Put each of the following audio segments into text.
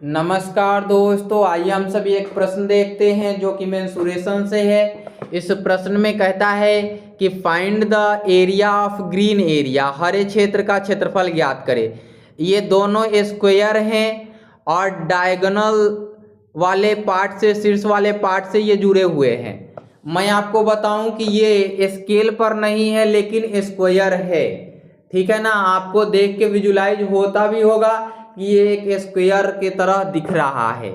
नमस्कार दोस्तों, आइए हम सभी एक प्रश्न देखते हैं जो कि मेंसुरेशन से है। इस प्रश्न में कहता है कि find the area of green area, हरे क्षेत्र का क्षेत्रफल ज्ञात करें। ये दोनों स्क्वायर हैं और डायगोनल वाले पार्ट से, शीर्ष वाले पार्ट से ये जुड़े हुए हैं। मैं आपको बताऊं कि ये स्केल पर नहीं है लेकिन स्क्वायर है, ठीक है ना। आपको देख के विजुलाइज होता भी होगा कि ये एक स्क्वायर की तरह दिख रहा है।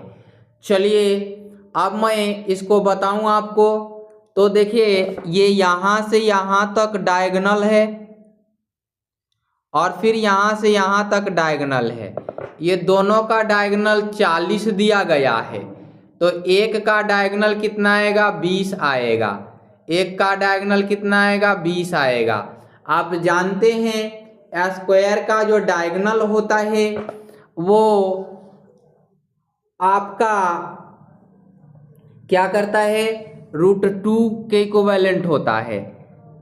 चलिए अब मैं इसको बताऊं आपको। तो देखिए, ये यहाँ से यहाँ तक डायगोनल है और फिर यहाँ से यहाँ तक डायगोनल है। ये दोनों का डायगोनल 40 दिया गया है। तो एक का डायगोनल कितना आएगा? 20 आएगा। एक का डायगोनल कितना आएगा? 20 आएगा। आप जानते हैं स्क्वायर का जो डायगोनल होता है वो आपका क्या करता है? √2 के इक्विवेलेंट होता है।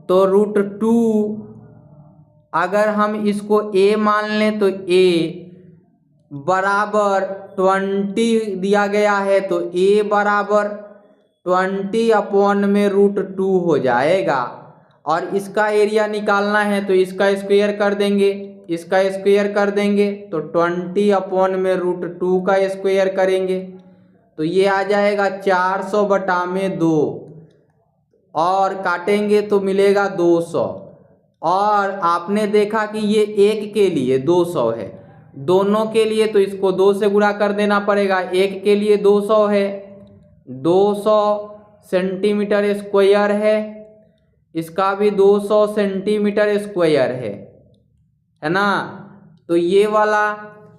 तो √2 अगर हम इसको a मान लें तो a बराबर 20 दिया गया है, तो a बराबर 20/√2 हो जाएगा। और इसका एरिया निकालना है तो इसका स्क्वायर कर देंगे, इसका स्क्वायर कर देंगे तो 20/√2 का स्क्वायर करेंगे तो ये आ जाएगा 400/2 और काटेंगे तो मिलेगा 200। और आपने देखा कि ये एक के लिए 200 है, दोनों के लिए तो इसको 2 से गुणा कर देना पड़ेगा। एक के लिए 200 है, 200 सेंटीमीटर स्क्वायर है, इसका भी 200 सेंटीमीटर स्क्वायर है ना। तो ये वाला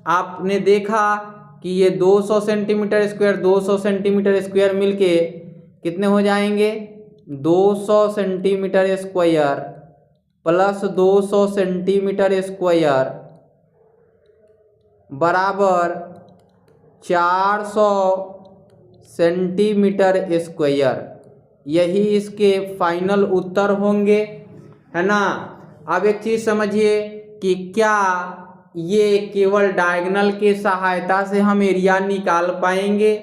आपने देखा कि ये 200 सेंटीमीटर स्क्वायर 200 सेंटीमीटर स्क्वायर मिलके कितने हो जाएंगे? 200 centimetre square plus 200 centimetre square बराबर 400 सेंटीमीटर स्क्वायर। यही इसके फाइनल उत्तर होंगे, है ना। अब एक चीज़ समझिए कि क्या ये केवल डायगोनल के सहायता से हम एरिया निकाल पाएंगे?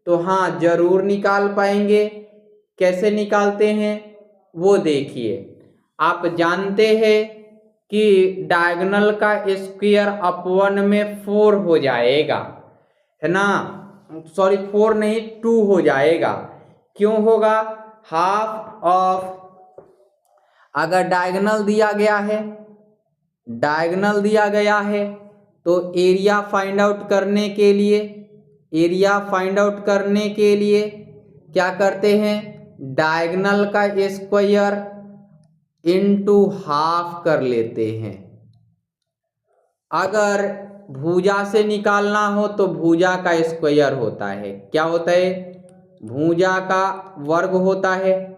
तो हाँ, जरूर निकाल पाएंगे। कैसे निकालते हैं वो देखिए। आप जानते हैं कि डायगोनल का स्क्वायर /1 में 4 हो जाएगा, है ना। सॉरी 4 नहीं 2 हो जाएगा। क्यों होगा? हाफ ऑफ, अगर डायगोनल दिया गया है, डायगोनल दिया गया है तो एरिया फाइंड आउट करने के लिए, एरिया फाइंड आउट करने के लिए क्या करते हैं? डायगोनल का स्क्वायर इनटू हाफ कर लेते हैं। अगर भुजा से निकालना हो तो भुजा का स्क्वायर होता है, क्या होता है? भुजा का वर्ग होता है।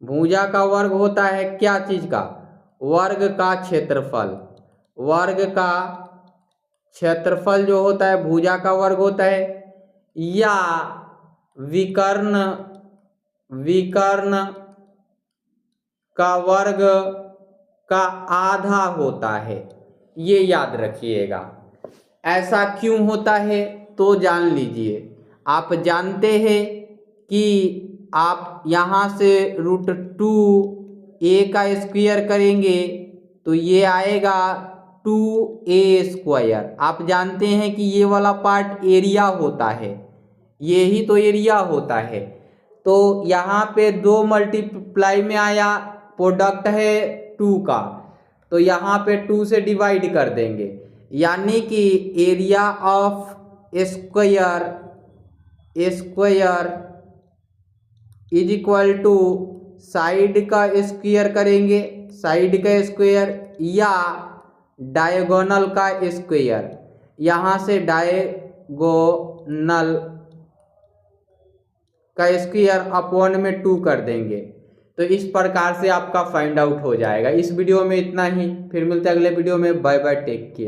भुजा का वर्ग होता है क्या चीज का? वर्ग का क्षेत्रफल। वर्ग का क्षेत्रफल जो होता है भुजा का वर्ग होता है, या विकर्ण, विकर्ण का वर्ग का आधा होता है। ये याद रखिएगा। ऐसा क्यों होता है तो जान लीजिए। आप जानते हैं कि आप यहाँ से √2 a का स्क्वायर करेंगे तो ये आएगा 2a²। आप जानते हैं कि ये वाला पार्ट एरिया होता है, ये ही तो एरिया होता है। तो यहाँ पे 2 मल्टीप्लाई में आया, प्रोडक्ट है 2 का, तो यहाँ पे 2 से डिवाइड कर देंगे, यानी कि area of square, square is equal to side का स्क्वायर करेंगे, साइड का स्क्वायर, या डायगोनल का स्क्वायर। यहाँ से डायगोनल का स्क्वायर /1 में 2 कर देंगे। तो इस प्रकार से आपका फाइंड आउट हो जाएगा। इस वीडियो में इतना ही, फिर मिलते हैं अगले वीडियो में। Bye bye, take care.